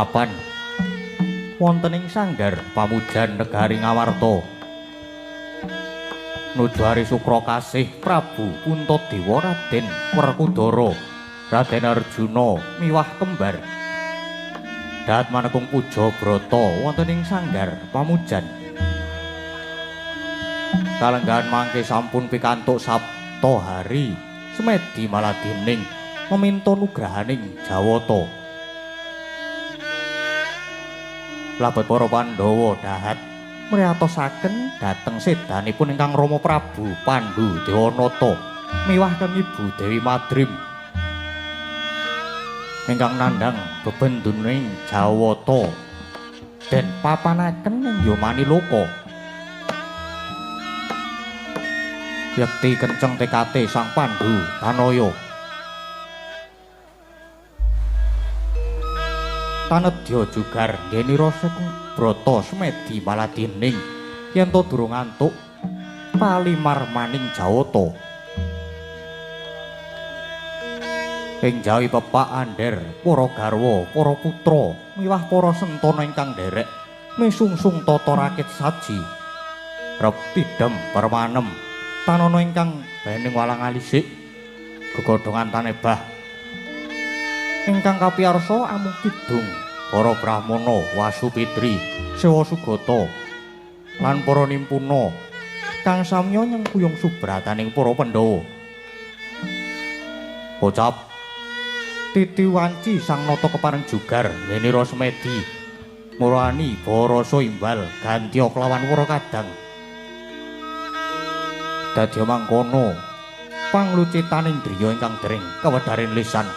mapan wonten ing sanggar pamujan negari Ngawarta nuju Hari Sukra kasih Prabu Puntadewa Raden Werkudara Raden Arjuna miwah kembar dahat manekung puja brata wonten ing sanggar pamujan kalenggahan mangke sampun pikantuk sabta hari semedi maladining meminta nugrahaning Jawata labet para Pandhawa dahat mriyatosaken dhateng sedanipun ingkang Rama Prabu Pandhu Dewanata miwah kang Ibu Dewi Madrim ingkang nandhang bebenduning Jawata den papanaken ing Yomani Loka yekti kenceng tekate Sang Pandhu Tanaya tanedya jugar ngeni rasa brata semedi maladining yen to durung antuk palimarmaning Jawata ing jawi pepak andher para garwa para putra miwah para sentana ingkang nderek misungsung tata rakit saji rep pidhem permanem tanana ingkang bening walang alisik gegodhongan tanebah ingkang kapiyarsa amung kidung para brahmana Wasupitri Sewa Sugata lan para nimpuna kang samya nyengkuyung subrataning para Pandhawa pocap titi wanci sang nata kepareng jugar yenira semedi murani barasa imbal gantya kelawan wara kadang dadi mangkono panglucitaning driya ingkang dering kawedharing lisan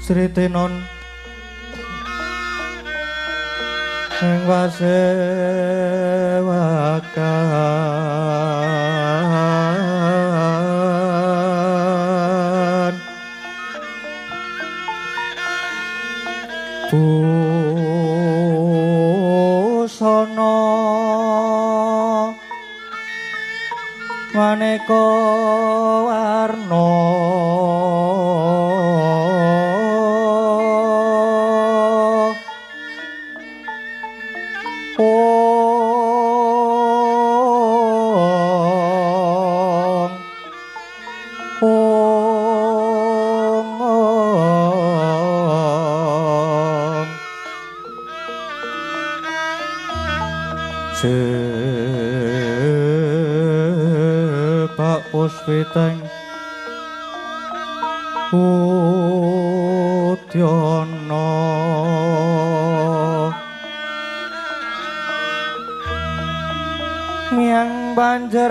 Sri Tinon ing wasewakan busana maneka warna Sepak puspiteng Udyana Miang Banjarasara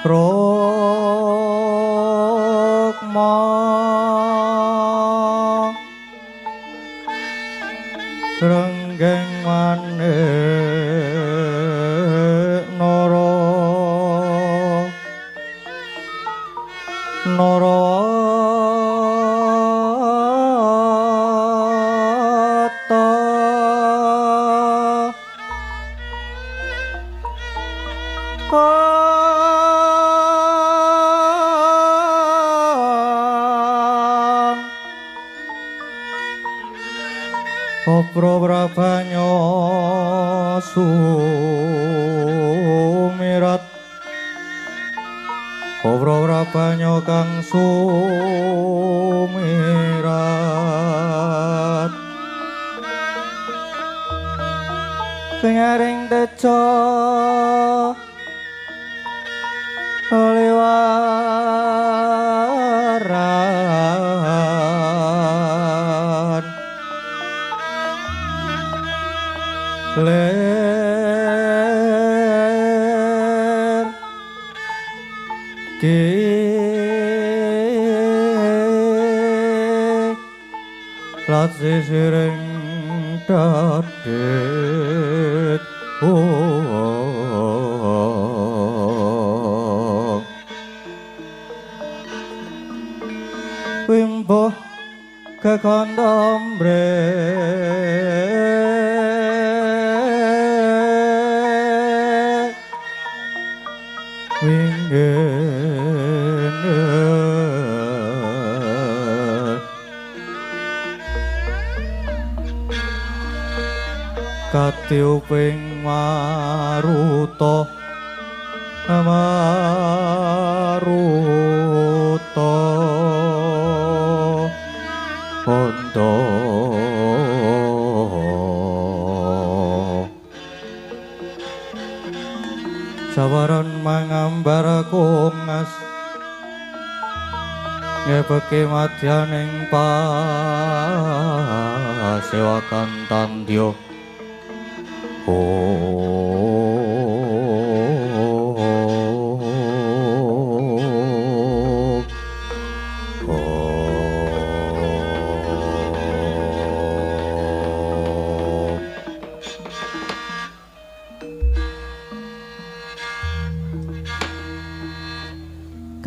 Rukma Renggeng manik Narata Opro Prabanyo sumirat Opro Prabanyo kang sumirat Kenyaring teco liwaran ler ki lat sisiring dadet wimbo kekondombre Katiuping maruta Hondo Sawaran mangambar kungas Ngepeki madyaning pasewakan tandya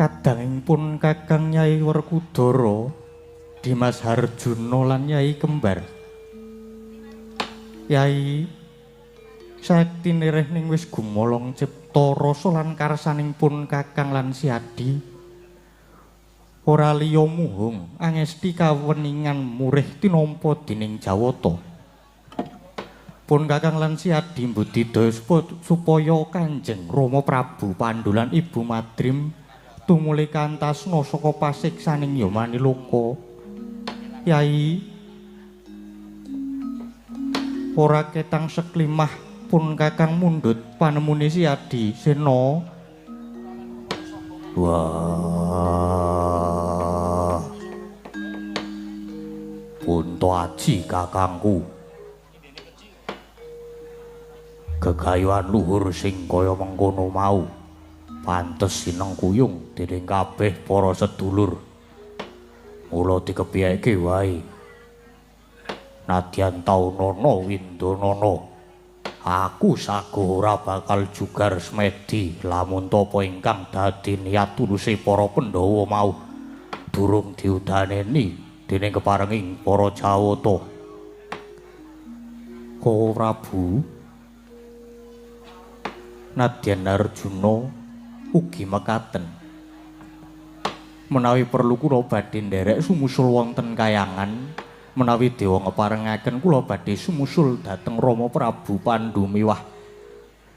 Kadangipun Kakang Nyai Werkudara Dimas Harjuna lan Nyai Kembar Yai sakti nirih ning wis gumolong cipta rasa lan karsaning pun Kakang lan Siadi ora liya muhung angesti kaweningan murih tinampa dening Jawata. Pun Kakang lan Siadi mbudidaya supaya Kanjeng Rama Prabu Pandhu lan Ibu Madrim tumuli kantasna saka pasiksaning Yamani Loka. Yai ora ketang seklimah pun Kakang mundhut panemune Siadi Sena. Wah. Punta aji kakangku. Gegayuhan luhur sing kaya mengkono mau pantes sineng kuyung dening kabeh para sedulur. Mula dikepiyake wae. Nadyan taunana windanana. Aku saguh ora bakal jugar smedi lamun tapa ingkang dadi niat tuluse para Pandhawa mau durung diudaneni dening keparenging para Jawata. Kowe Prabu nadyan Arjuna ugi mekaten. Menawi perlu kula badhe nderek sumusul wonten kayangan, menawi dewa ngeparengaken kula badhe sumusul dhateng Rama Prabu Pandhu miwah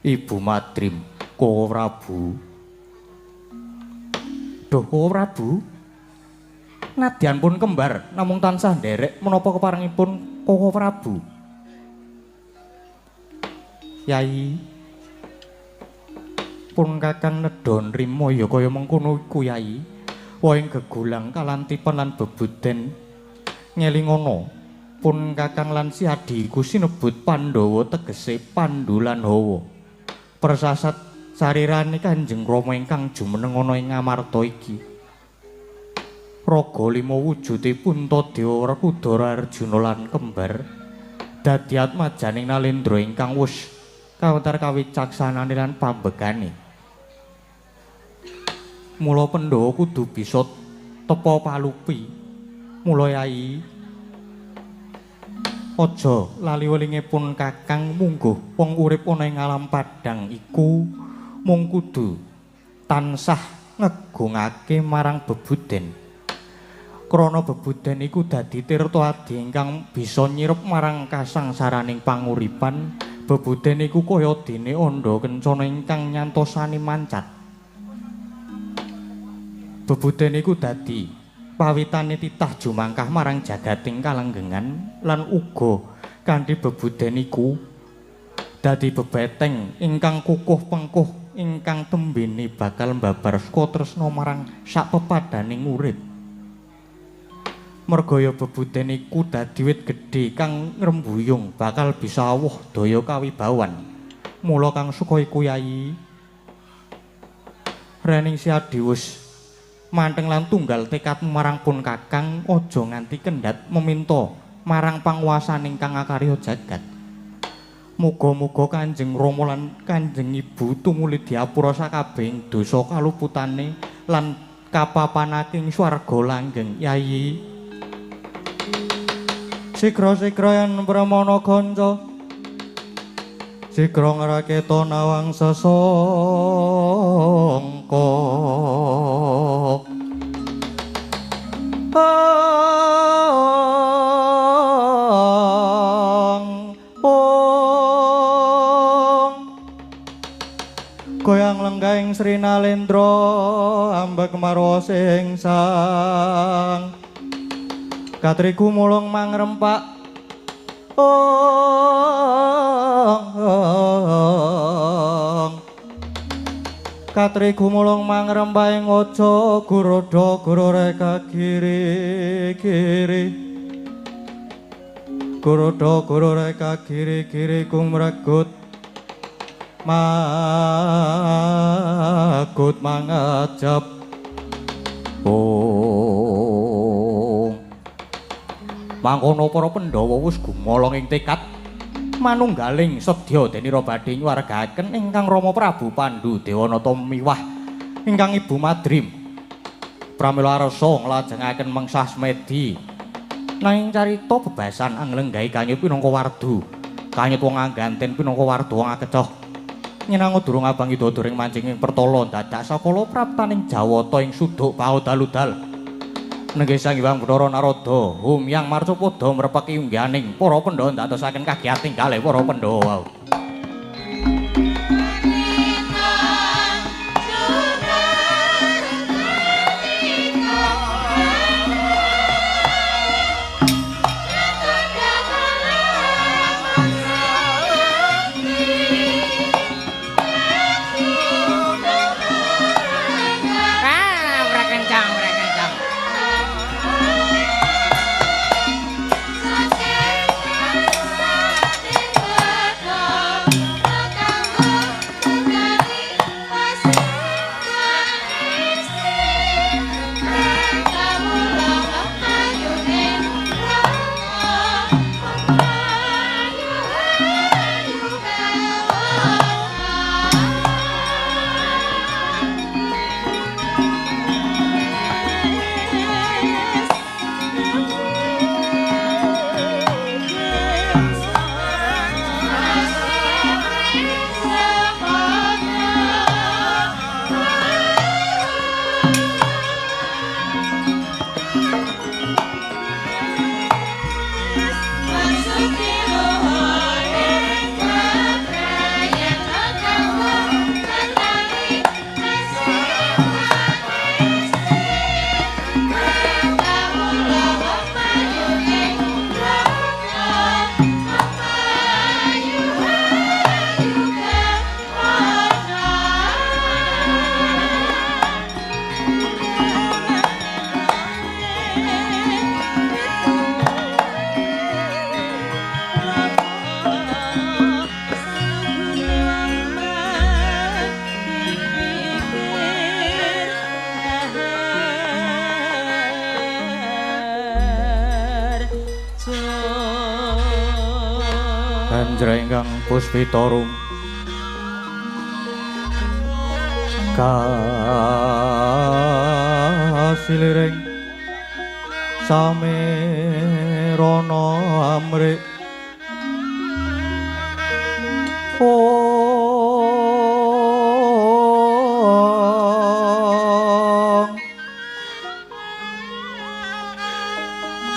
Ibu Madrim. Kowe Prabu. Duh kowe Prabu. Nadyan pun kembar namung tansah nderek menapa keparengipun kowe Prabu. Yai pun Kakang nedha nrima ya kaya mengkono iku Yai. Woing gegulang kalantipan lan bebuden ngelingana pun Kakang lan Siadi iku sinebut Pandhawa tegese Pandhu lan Hawa. Persasat sarirane Kanjeng Rama ingkang jumeneng ana ing Ngamarta iki. Raga lima wujude Puntadewa Werkudara Arjuna lan kembar dadi atmajaning Nalendra ingkang wus kawentar kawicaksanane lan pambegane. Mula Pandhawa kudu bisa tepa palupi. Mula Yai aja lali welingipun Kakang mungguh wong urip ana ing alam padhang iku mung kudu tansah ngegungake marang bebuden. Krana bebuden iku dadi tirta adi ingkang bisa nyirep marang kasangsaraning panguripan. Bebuden iku kaya dene andha kencana ingkang nyantosani mancat. Bebuden iku dadi pawitane titah jumangkah marang jagating kalenggengan lan uga kanthi bebuden iku dadi bebeteng ingkang kukuh pengkuh ingkang tembene bakal mbabar saka tresna marang sak pepadaning urip. Mergaya bebuden iku dadi wit gedhe kang ngrembuyung bakal bisa awuh daya kawibawan. Mula kang suka iku Yai Rening Siadi wis manteng lan tunggal tekad marang pun Kakang aja nganti kendhat meminta marang panguwasaning kang akarya jagat. Muga-muga Kanjeng Rama lan Kanjeng Ibu tumuli diapura sakabehing dosa kaluputane lan kapapanaking swarga langgeng Yai. Sigra-sigra yen pramana kanca sigra ngraketa nawang sesangka. Goyang lenggahing Sri Nalendra ambek marwa sing sang katriku mulung mangrempak katriku mulung mangrempak ing aja gurodha guroreka giri-giri gurodha guroreka giri-giri kumregut magut mangajab mangkono para Pandhawa wis gumolong ing tekad manunggaling sedya denira badhe nyuwargaken ingkang Rama Prabu Pandhu Dewanata miwah ingkang Ibu Madrim pramila rasa nglajengaken mengsah smedi nanging carita bebasan anglenggahi kanyut pinangka wardu kanyut wong angganten pinangka warda wong akecoh. Nyenango durung abangi dodoring mancing ing Pertala dadak sakala praptaning Jawata ing suduk paudal-udal. Nenggih Sang Hyang Bathara Narada humyang marcapada mrepeki ungganing para Pandhawa ndadosaken kagiyating kalih para Pandhawa. Handra ingkang Puspitarum kasiliring samirana amrik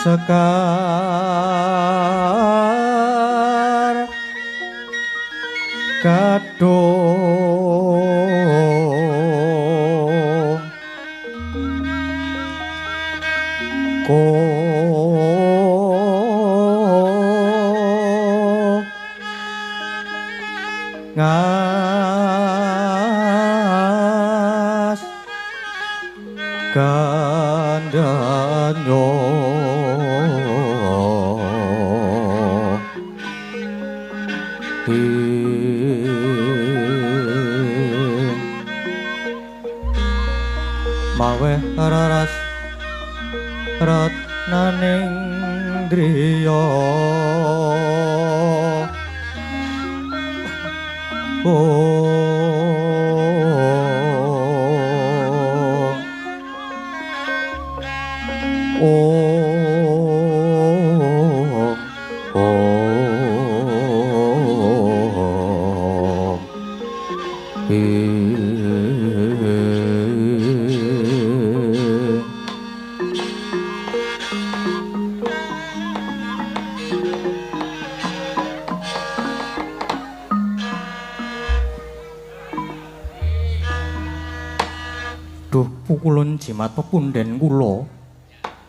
sekar kadung ko ngas kandanyo maweh raras ratnaning driya pukulun jimat pepundhen kula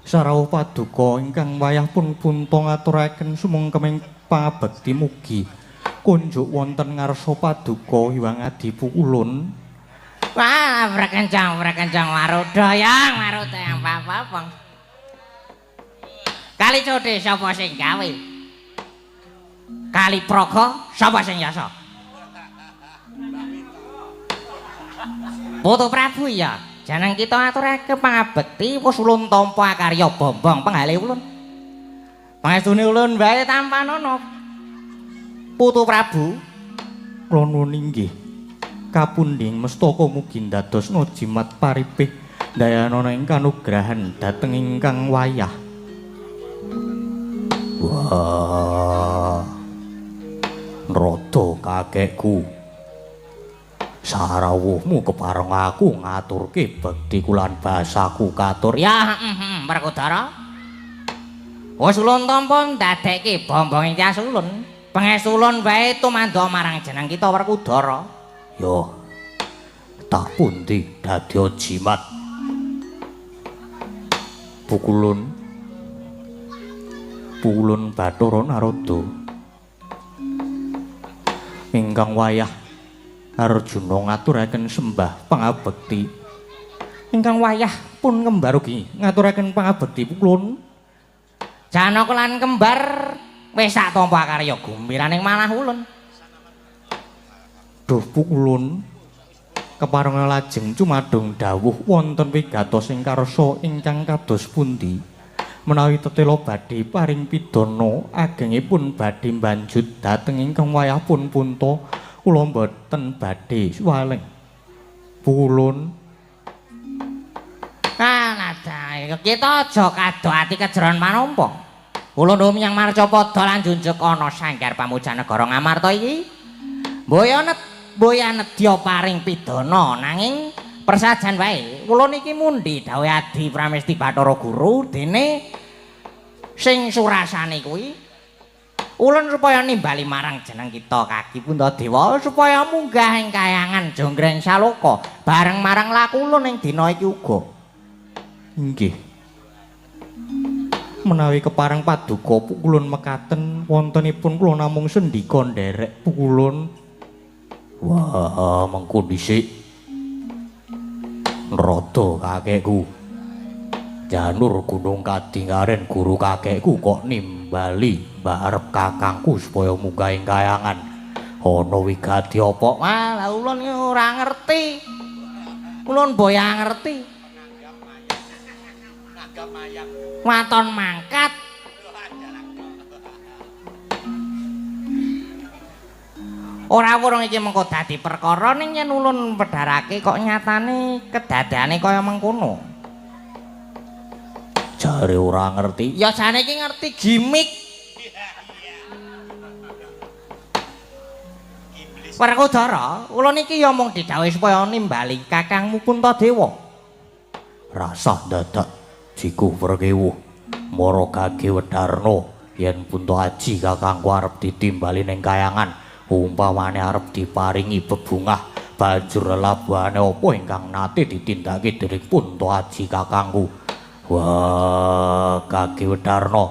sarau paduka ingkang wayah pun punta ngaturaken sumengkeming pangabekti mugi kunjuk wonten ngarsa paduka Hyang Adi Pukulun. Wah, brekencang Maruda yang Maruda yang apa-apa. Kali codhe sapa sing gawe? Kali praga sapa sing yasa? Putu Prabu ya. Janang kita aturake pangabekti wis ulun tampa karya bombong penggale ulun. Pangestune ulun wae tampanono. Putu Prabu, kula nuwun inggih. Kapundhing mestaka mugi ndadosna jimat paripih dayanana ing kanugrahan dhateng ingkang wayah. Wah. Rada kakekku. Sarawuhmu kepareng aku ngaturke bektiku lan basaku katur. Ya, Werkudara. Wis ulun tampa ndadekke bombonge Kyas Ulun. Pangestu ulun wae tumandha marang jeneng kita Werkudara. Yo. Tak pundi dadya jimat. Pukulun Bathara Narada. Ingkang wayah Arjuna ngaturaken sembah pangabekti. Ingkang wayah pun kembar ugi ngaturaken pangabekti pukulun. Janaka lan kembar wis sak tampa karya gumbiraning manah ulun. Duh pukulun kepareng lajeng cumadung dawuh wonten wigatos ing karsa ingkang kados pundi menawi tetela badhe paring pidana agengipun badhe mbanjut dhateng ingkang wayah pun punta kula mboten badhe suwaling pukulun. Kita aja kado ati kejeron manampa. Ulun umyang marcapada lan junjuk ana sanggar pamujanegara Ngamarta iki. Boya nedya paring pidana nanging persajan wae ulun iki mundi dawuh Adi Pramesti Bathara Guru dene sing surasane kuwi ulun supaya nimbali marang jeneng kita Kaki Puntadewa supaya munggah ing kayangan Jonggreng Saloka bareng marang laku ulun ing dina iki uga. Inggih. Menawi kepareng paduka pukulun mekaten wontenipun kula namung sendika nderek pukulun. Wah, mengko dhisik. Narada kakekku. Janur Gunung Kadingaren guru kakekku kok nimbali mbarep kakangku supaya munggah ing kayangan. Ana wigati apa? Wah, ulun ora ngerti. Ulun boya ngerti. Waton mangkat. Ora wurung iki mengko dadi perkara ning yen ulun pedharake kok nyatane kedadane kaya mengkono. Jare ora ngerti. Ya jane iki ngerti gimik. Werkudara, ulun iki ya mung didhawuhi supaya nimbali kakangmu Puntadewa. Rasah dadak jiku perkewuh mara Gage Wedarna yen Punta Aji kakangku arep ditimbali ning kayangan umpamane arep diparingi bebungah banjur lelabuhane apa ingkang nate ditindakake dening Punta Aji kakangku. Wah, Gage Wedarna.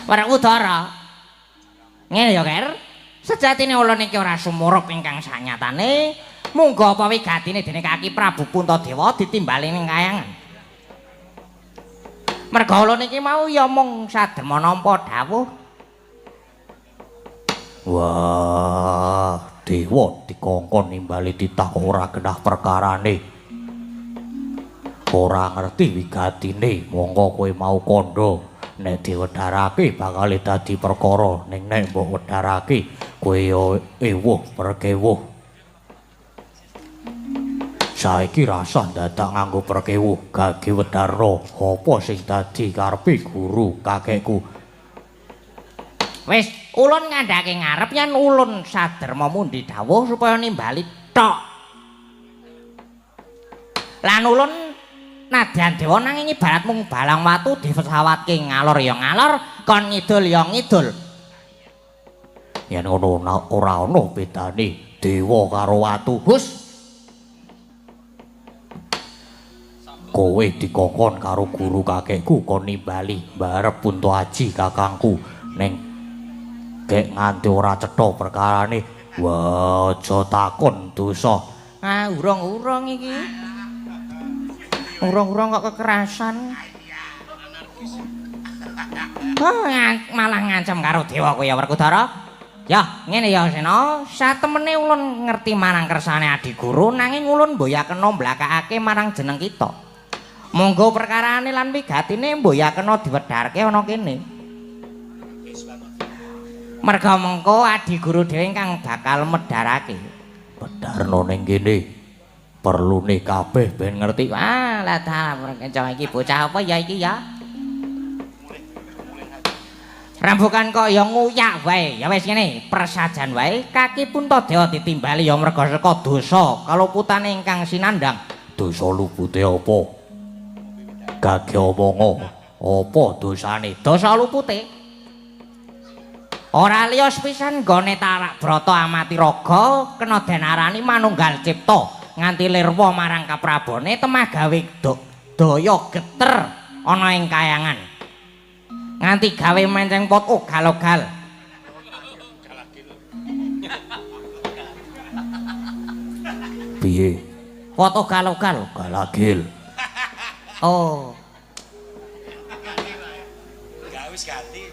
Werkudara. Ngene ya, Ker. Sejatine ulun iki ora sumurup ingkang sanyatane, munggo apa wigatine dening Kaki Prabu Puntadewa ditimbali ning kayangan. Merga ulun iki mau ya mung sadema nampa dawuh. Wah, dewa dikongkon nimbali titah kok ora genah perkarane. Ora ngerti wigatine, monggo kowe mau kandha nek diwedharake bakal dadi perkara ning nek mbok wedharake kowe ya ewuh perkewuh. Saiki rasah dadak nganggo perkewuh Gage Wedarna, apa sing dadi karepe guru kakekku? Wis, ulun ngandhake ngarep yen ulun saderma mundi dawuh supaya nimbali tok. Lan ulun nadyan dewa nanging ibarat mung balang watu dipesawatke ngalor ya ngalor, kon ngidul ya ngidul. Yen ngono ora ana bedane dewa karo watu. Hus. Kowe dikongkon karo guru kakekku kon nimbali mbarep Punta Aji kakangku ning gek nganti ora cetha perkarane. Wah, aja takon dosa. Ah, urung-urung iki. Urung-urung kok kekerasan. Malah ngancam karo dewa kowe ya Werkudara. Ya, ngene ya Sena, satemene ulun ngerti marang kersane Adi Guru nanging ulun mboya kena mblakakake marang jeneng kita. Monggo perkarane lan wigatine mboya kena diwedharke ana kene. Merga mengko Adi Guru dhewe kang bakal medharake. Medharno ning kene. Perlune kabeh ben ngerti. Wah, lah ta iki bocah apa ya iki ya? Rembugan kok ya nguyak wae. Ya wis ngene, persajan wae kaki Puntadewa ditimbali ya merga saka dosa kaluputane ingkang sinandang. Dosa lupute apa? Gage omongo. Apa dosane? Dosa lupute. Ora liya sepisan gone Tarak Brata amati raga kena denarani manunggal cipta nganti lirwa marang kaprabone temah gawe daya geter ana ing kayangan. Nganti gawe menceng pot ugal-ugal. Piye? Pot ugal-ugal. Galagil. Oh. Enggak wis ganti.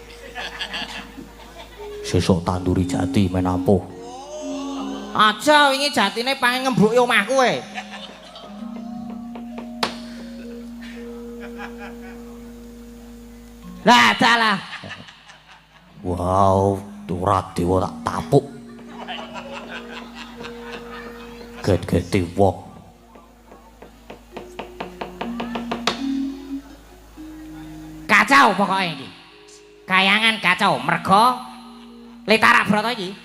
Sesuk tanduri jati menampuh. Aja wingi jatine pengen ngembruki omahku kowe. Lah dalah. Wow, turat dewa tak tapuk. Get-geti wong. Kacau pokoknya iki. Kayangan kacau merga le Tarak Brata iki.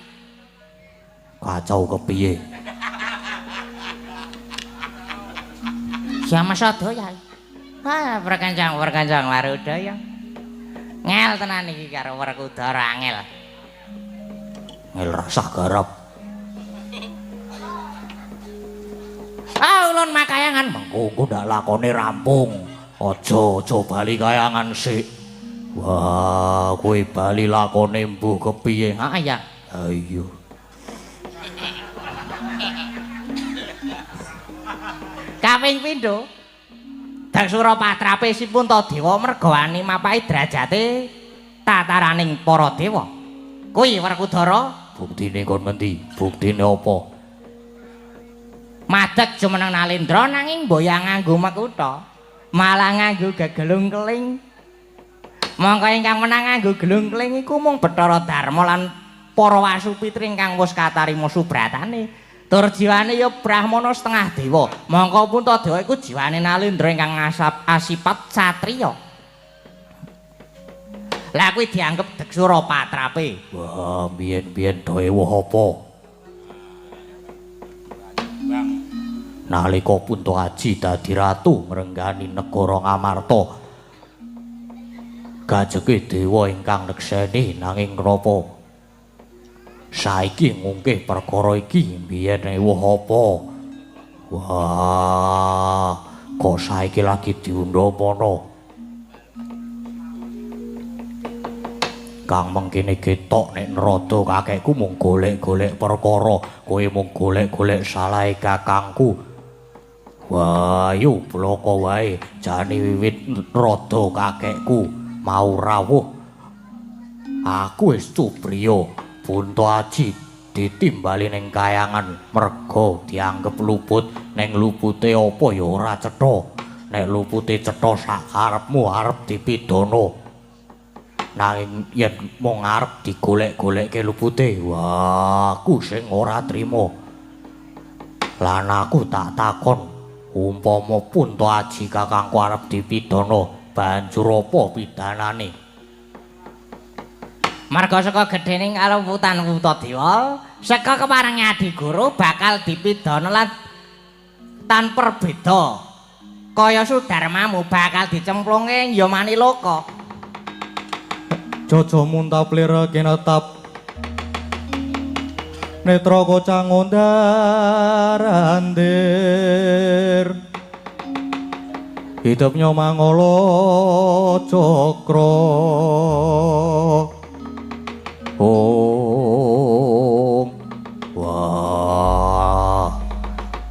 Kacau kepiye? Siapa sadaya. Wah, perkencang Marudaya. Ngel tenan iki karo Werkudara angel. Ngel rasah garap. Ah, ulun makayangan Mengko ndak lakone rampung. Aja bali kayangan sik. Wah, kowe bali lakone mbuh kepiye? Ah ya. Ayo. Kaping pindho. Daksura patrape si Puntadewa merga wani mapai derajate tataraning para dewa. Kuwi Werkudara, Buktine kon ngendi? Buktine apa? madeg jumeneng Nalendra nanging mboyang nganggo makutha, malah nganggo gegelung keling. Mangka ingkang menang nganggo gelung keling iku mung Bathara Darma lan para wasupitri ingkang wis katarima subratane. Tur jiwane ya Brahmana setengah dewa. Mangka Puntadewa iku jiwane Nalendra ingkang asipat satriya. Lah kuwi dianggep Daksura patrape. Wah, biyen-biyen dawuh apa? Nalika Puntahaji dadi ratu ngrenggani negara Ngamarta. Gajeke dewa ingkang nekseni nanging napa? Saiki ngungkih perkara iki biyen ewuh apa? Wah, kok saiki lagi diundha mono? Kang mengkene ketok nek nerada kakekku mung golek-golek perkara, kowe mung golek-golek salahe kakangku. Wah, yo bloko wae jane wiwit nerada kakekku mau rawuh. Aku wis cubriya Puntahaji ditimbali ning kayangan merga dianggep luput, ning lupute apa ya ora cetha. Nek lupute cetha sak karepmu arep dipidana. Nanging yen mung arep digolek-golekke lupute, wah aku sing ora trima. Lan aku tak takon, umpama Puntahaji kakangku arep dipidana, banjur apa pidanane? Marga saka gedhening kalumputan Puntadewa, saka keparenge Adi Guru bakal dipidana lan tanpa beda. Kaya Sudarmamu bakal dicemplunge Yomani Loka. Jojo muntaplir kinetap netra kocang ondarandir hidupnya mangolo cokro om. Wah,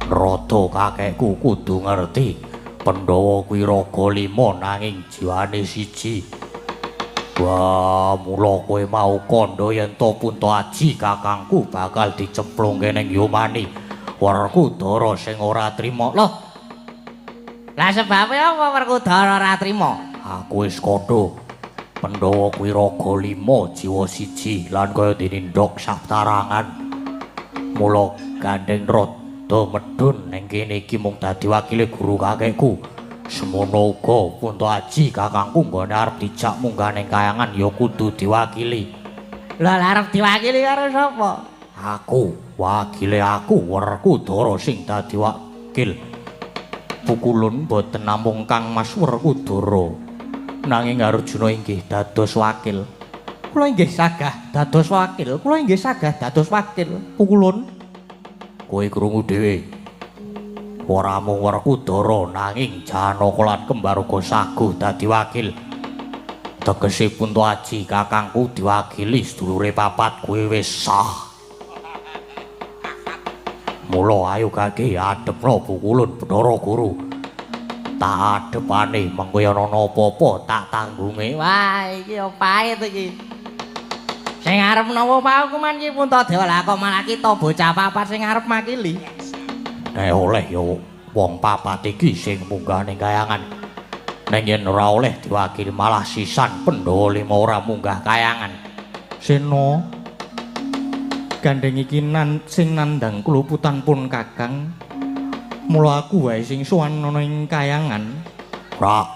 rada kakekku kudu ngerti Pandhawa kuwi raga 5 nanging jiwane siji. Wah, mula kowe mau kandha yen to Puntahaji kakangku bakal dicemplungke ning Yomani. Werkudara sing ora trima. Loh. Lah sebabe apa Werkudara ora trima? Aku wis kandha. Pandhawa kuwi raga 5 jiwa siji lan kaya dinindhok saptarangan. Mula gandeng rada medhun ning kene iki mung dadi wakile guru kakekku. Semono uga Punta Aji kakangku nggone arep dijak munggah ning kayangan ya kudu diwakili. Lah arep diwakili karo sapa? Aku, wakile aku Werkudara sing dadi wakil. Pukulun boten namung Kang Mas Werkudara, nanging Arjuna inggih dados wakil. Kula inggih sagah dados wakil, kula inggih sagah dados wakil. Pukulun, kowe krungu dhewe. Ora mung Werkudara nanging Janaka lan kembar uga saguh dadi wakil. Tegese Punta Aji kakangku diwakili sedulure papat kowe wis sah. Mula ayo kaki adepno Pukulun Bathara Guru. Tak adepane mengko ana apa-apa tak tanggunge. Wah, iki yo pahit iki. Sing arep napa paukuman iki Puntadewa, lah kok malah kita bocah papat sing arep makili. Nek oleh yo wong papat iki sing munggah ning kayangan. Nek yen ora oleh diwakili malah sisan Pandhawa 5 ora munggah kayangan. Sena gandeng iki sing nandhang kluputan pun Kakang. Mula aku wae sing sowan ana ing kayangan. Ora.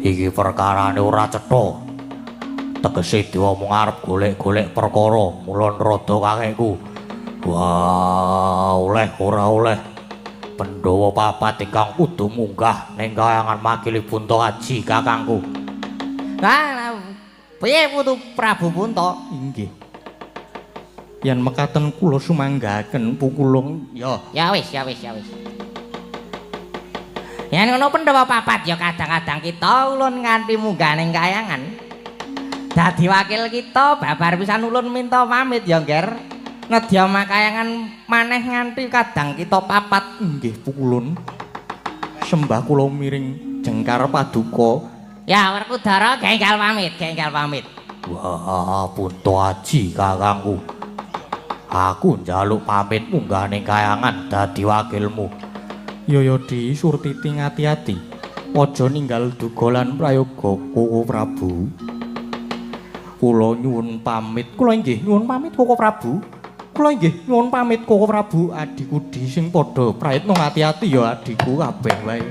Iki perkarane ora cetha. Tegese diomong arep golek-golek perkara, mula rada kakekku. Wah, oleh ora oleh. Pandhawa papat ingkang kudu munggah ning kayangan makili Punta Aji kakangku. Lah, piye Putu Prabu Punta? Inggih. Yen mekaten kula sumanggaken Pukulung ya. Ya wis. Yen ngono Pandhawa papat ya kadang-kadang kita ulun nganti munggah ning kayangan. Dadi wakil kita babar pisan ulun minta pamit ya, Nger. Nedya makayangan maneh nganti kadang kita papat. Inggih Pukulun. Sembah kula miring jengkar paduka. Ya Werkudara genggal pamit. Wah, Punta Aji kakangku. Aku njaluk pamit munggah ning kayangan dadi wakilmu. Ya Di Surtiti ngati-ati. Aja ninggal duga lan prayoga Koko Prabu. Kula nyuwun pamit. Kula inggih nyuwun pamit Koko Prabu. Kula inggih nyuwun pamit Koko Prabu. Adiku Di sing padha prayitna ngati-ati ya adiku kabeh wae.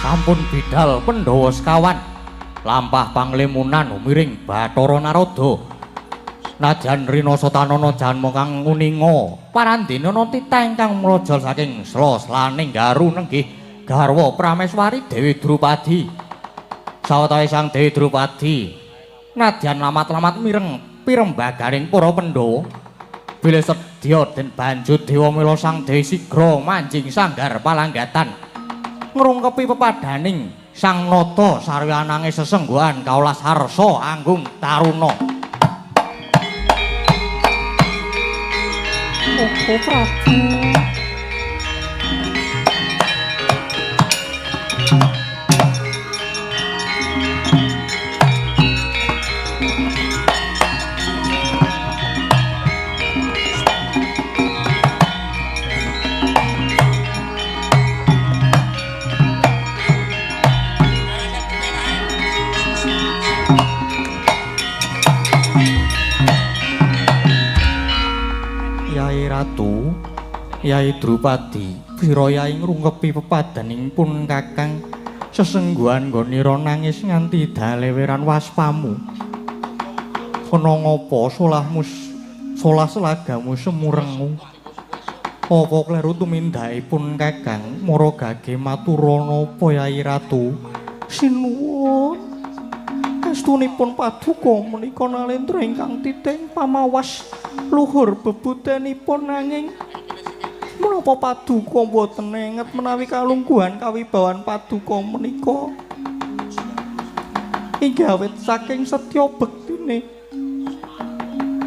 Sampun bidal Pandhawa sekawan lampah panglimunan umiring Bathara Narada. Najan Rina Satanana janma kang nguninga parandinana titah ingkang mlajal saking sela-selaning garu nenggih garwa Prameswari Dewi Drupadi. Sawetawis Sang Dewi Drupadi nadyan lamat-lamat mireng pirembaganing para Pandhawa bilih sedya den banjut Dewa Mila Sang Dewi Sigra manjing sanggar palanggatan ngrungkepi pepadaning Sang nata sarwi anange sesengguhan kaulas harsa anggung taruna. Opo Prabu. Ratu, Yai Drupadi, pira yai ngrungkepi pepadaning pun Kakang sesengguhan nggonira nangis nganti daleweran waspamu. Ana ngapa solah selagamu semurengu? Apa kleru tumindakipun Kakang Maragage matura napa Yai Ratu? Sinuwun. Astunipun paduka menika nalendra ingkang titing pamawas luhur bebutenipun nanging menapa paduka boten nenget menawi kalungguhan kawibawan paduka menika inggih awit saking setya bektine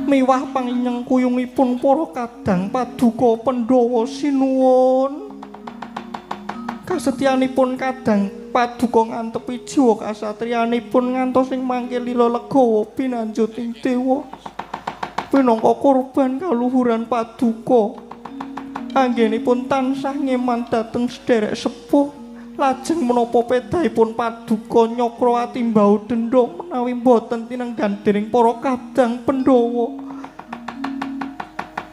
miwah panginyeng kuyungipun para kadang paduka Pandhawa sinuwun kasetyanipun kadang paduka ngantepi jiwa kasatriyanipun ngantos ing mangke lila legawa pinanjuting dewa pinangka korban kaluhuran paduka anggenipun tansah ngeman dhateng sederek sepuh lajeng menapa pedahipun paduka nyakra atimbau dendha menawi boten tinenggan dening para kadang Pandhawa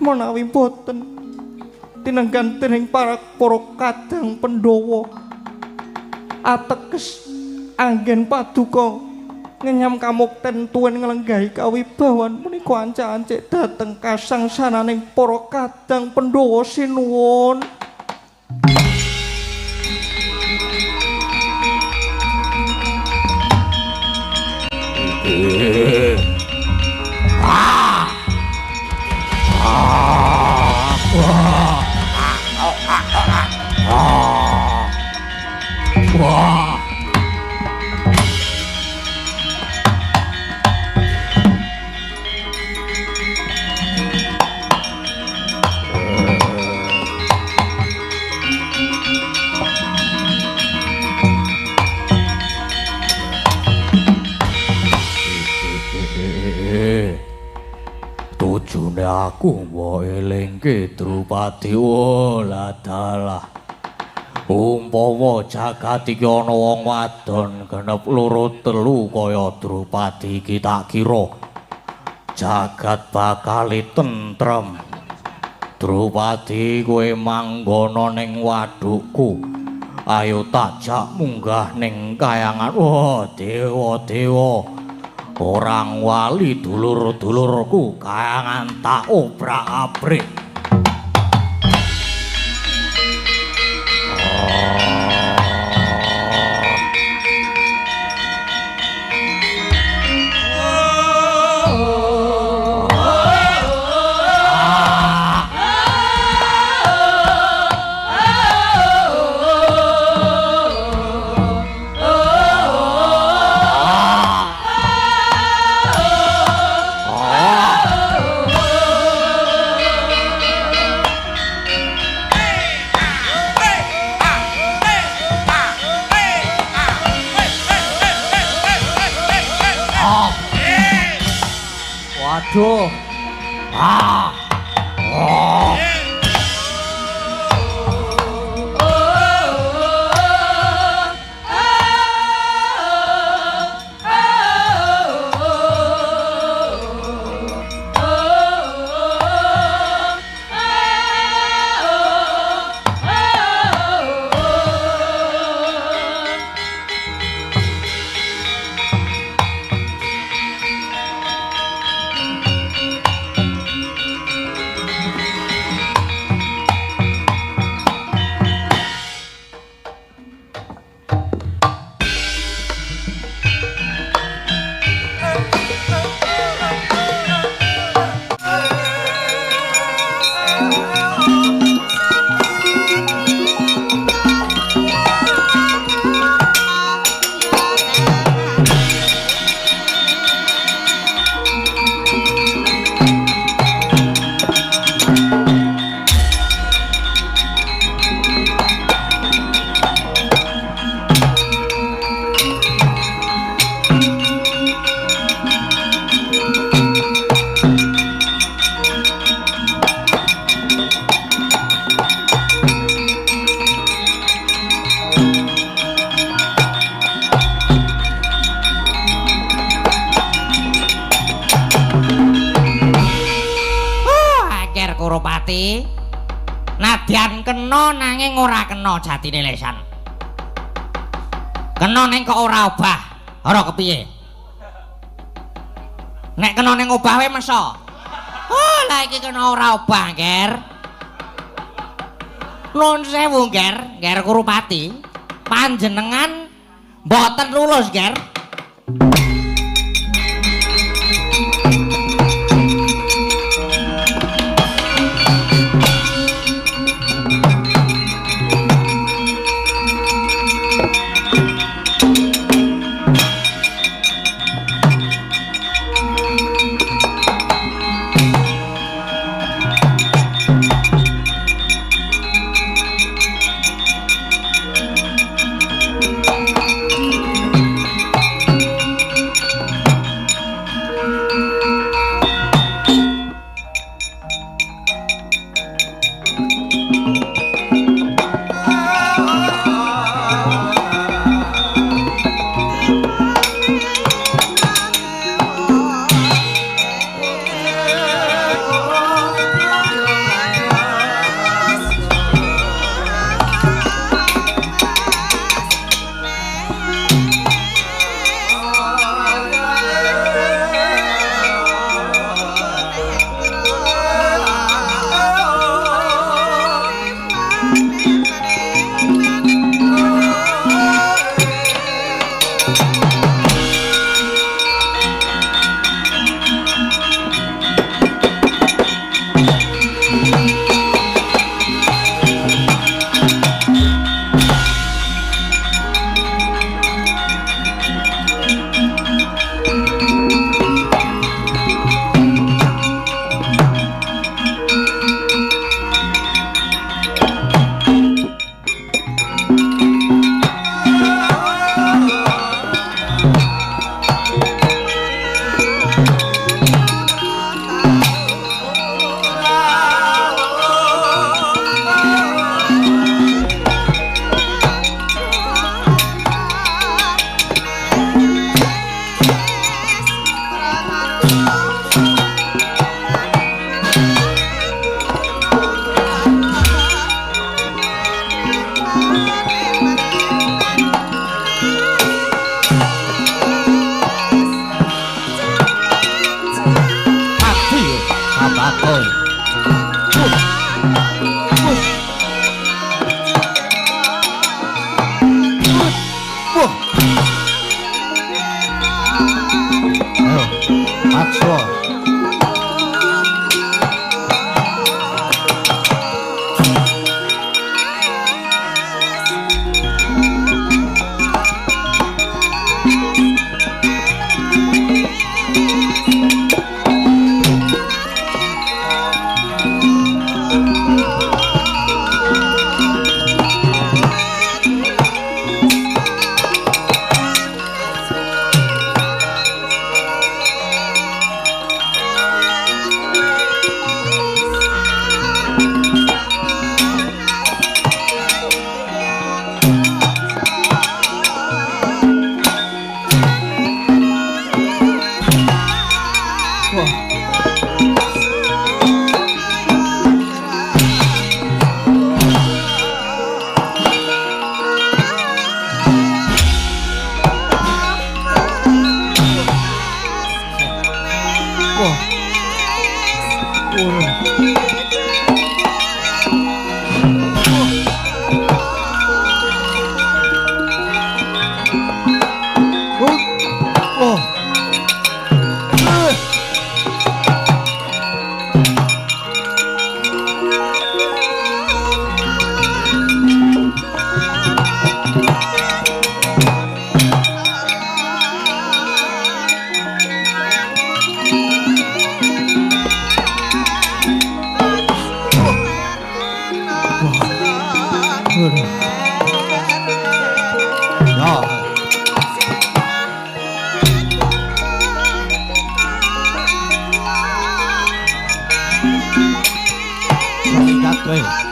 menawi boten tinenggan dening para kadang Pandhawa ateges anggen paduka ngenyam kamukten tuwin nglenggahi kawibawan menika ancak-ancik dhateng kasangsananing para kadang Pandhawa sinuwun. Tujune aku mbok elingke Drupadi olah dalah. Umpama jagat iki ana wong wadon genep loro telu kaya Drupadi iki tak kira jagat bakal tentrem. Drupadi kowe manggono ning wadukku. Ayo takjak munggah ning kayangan. Wah, dewa-dewa. Orang wali dulur-dulurku kayangan tak obrak-abrik. Waduh. Pati. Nadyan kena nanging ora kena jatine lesan. Kena ning kok ora obah. Ora kepiye? Nek kena ning obah wae meso. Oh, lah iki kena ora obah, Ger. Nuwun sewu, Ger. Ger Kurupati. Panjenengan mboten lulus, Ger.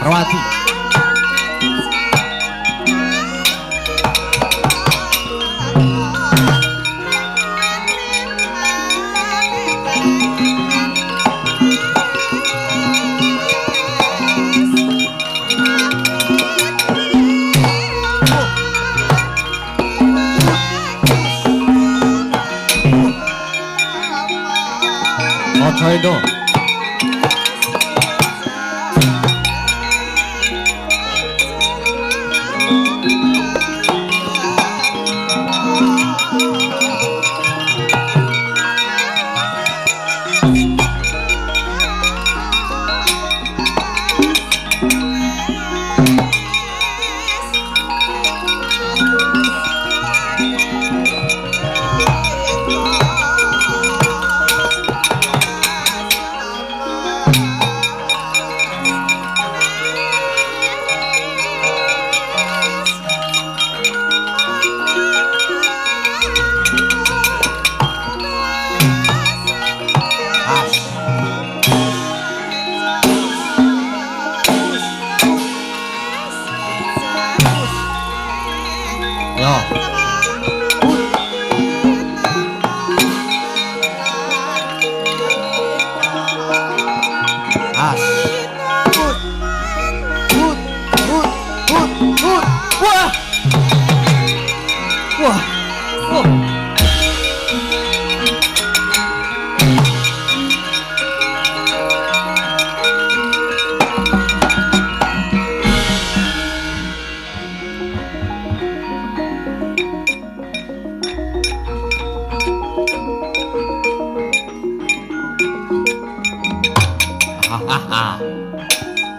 Rawati. Saida.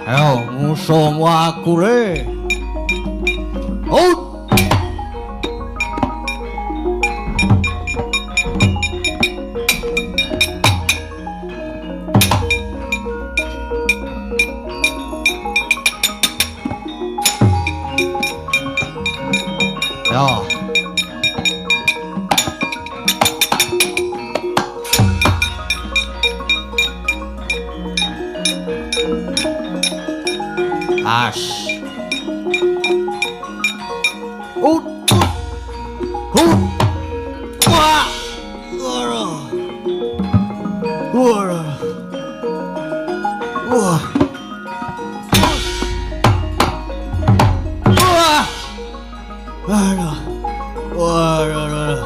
Ayo, musuh aku le. Out. Ayo. As. Wah. Wah. Aduh. Waduh.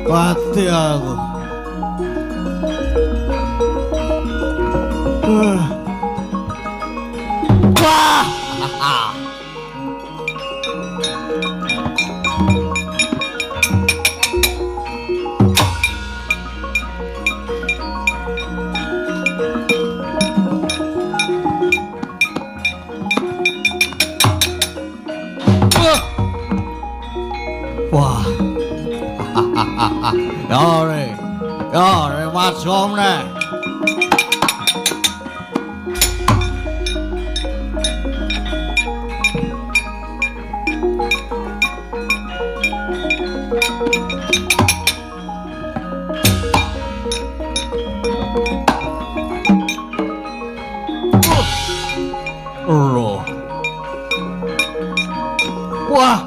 Mati aku. Wah. Wah. Yore, macam ne. Wah.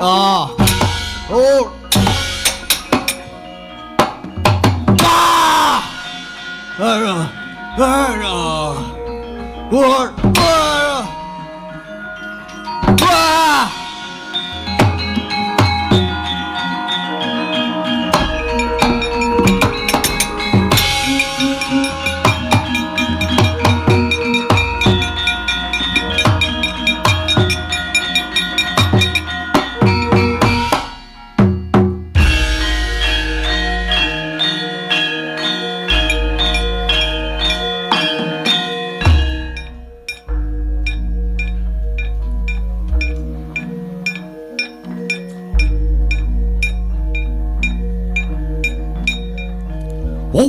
Oh. Oh. Ah. Aduh. Wah. Wah. Oh.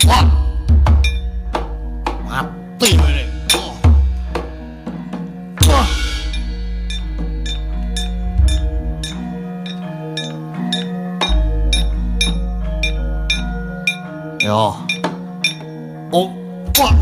Wah. Mati ini. Oh. Wah. Ya. Oh. Wah.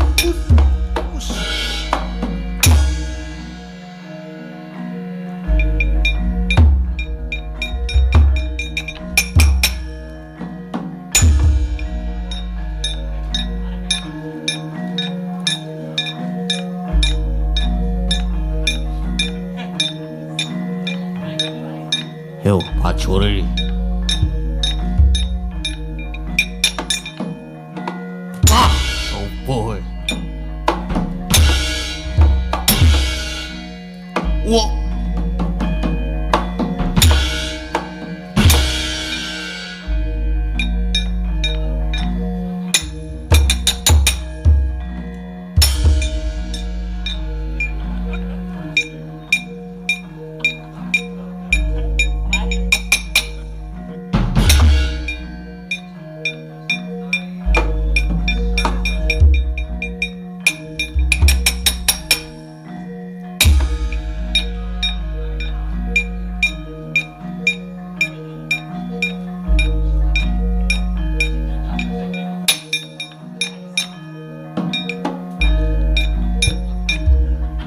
Yo, prajurit. Ah, sopo kowe? Wah.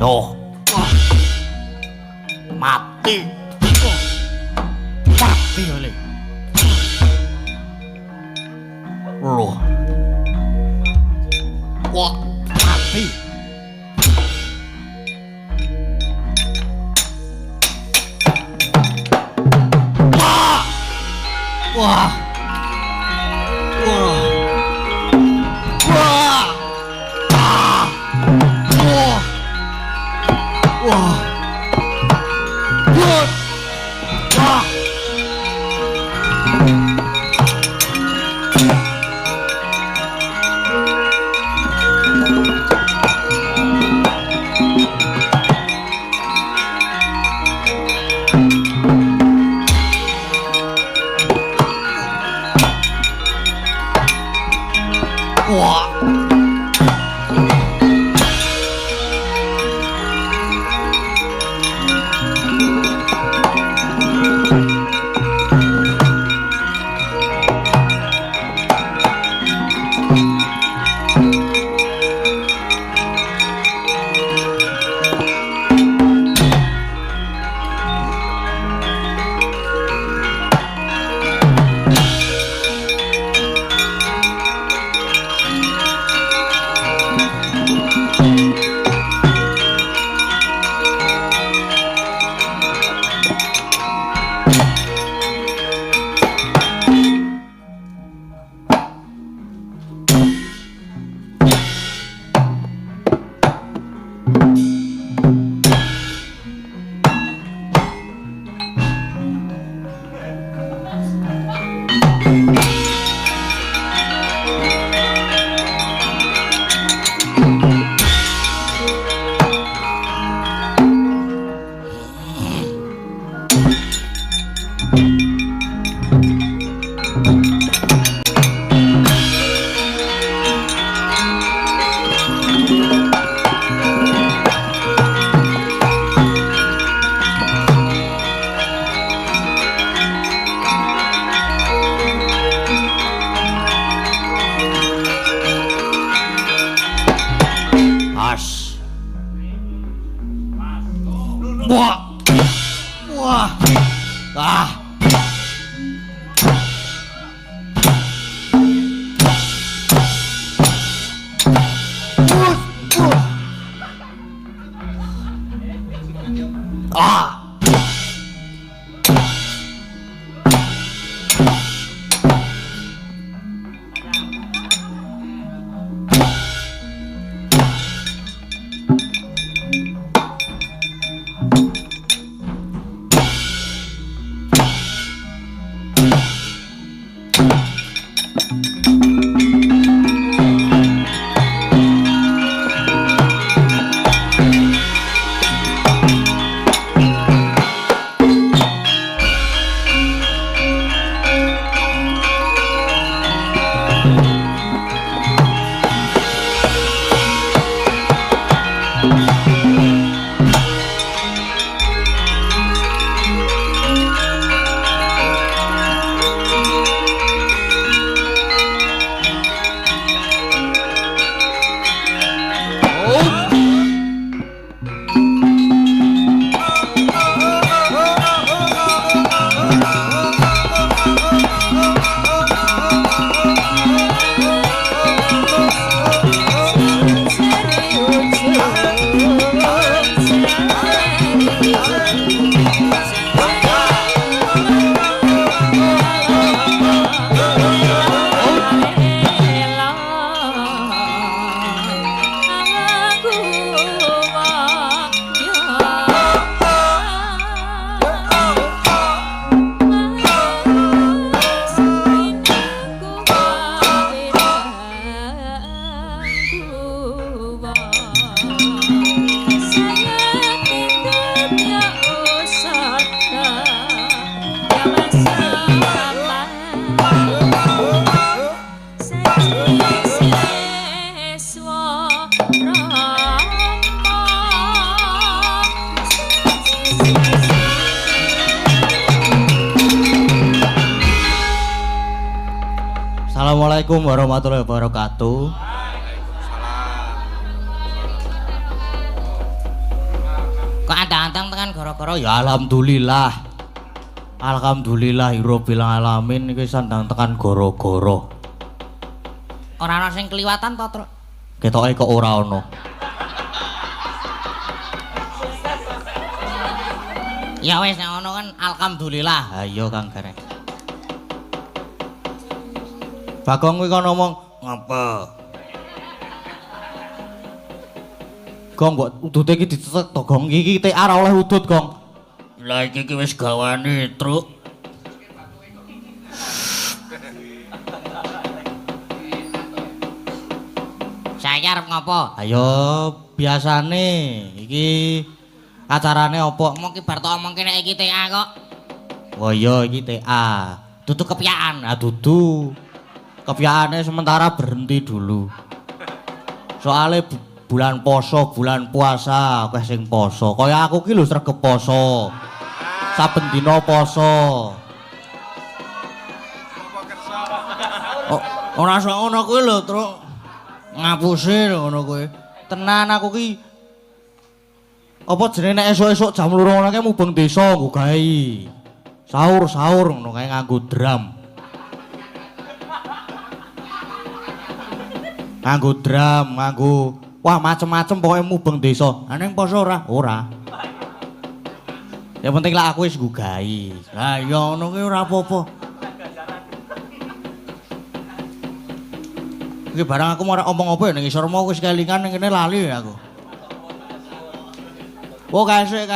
Yo. Mati. Mati kali. Loh. Wah, mati. Wah. Wah. Wah. Wah. Ah. Wah. Wah. Wah. Wah. Wah. As. Wah. Wah. Ah. Ah. Assalamualaikum warahmatullahi wabarakatuh. Kok antang-antang tekan gara-gara Ya alhamdulillah. Alhamdulillahirabbil alamin iki sandang tekan goro-goro. ora ana sing kliwatan to, Truk? Ketoke kok ora ono. Ya wis nek ngono kan alhamdulillah. Ayo Kang Gareng. Bagong kuwi kon ngomong ngapa? Gong kok udute iki ditetek to, Gong. Iki TA ora oleh udut, Gong. Lah iki wis gawane, Truk. Saya arep ngopo? Ayo biasane iki acarane opo? Omong ki bar tok omong kene iki TA kok. Oh iya iki TA. Dudu kepyaan. Nah dudu. Kepyaane sementara berhenti dulu. Soale bulan poso, bulan puasa akeh sing poso. Kaya aku ki lho sregep poso. Saben dina poso. Oh, ora sok ngono kuwi lho, Truk. Ngapusi lho ngono kuwi. Tenan aku ki apa jenenge nek esuk-esuk jam 2 ngono kae mubeng desa nggo gawe. Sahur-sahur ngono kae nganggo drum. Nganggo drum, nganggo wah macem-macem pokoknya mubeng desa. Lah ning poso ora? Ora. Ya penting lah aku wis nggo gawe. Lah ya ngono kuwi ora apa-apa. Iki barang aku mau omong apa ya ning isor mau wis kelingan ning kene lali aku. Oh kaisik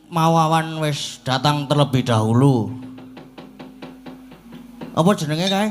mau awan wis datang terlebih dahulu. Apa jenenge kae?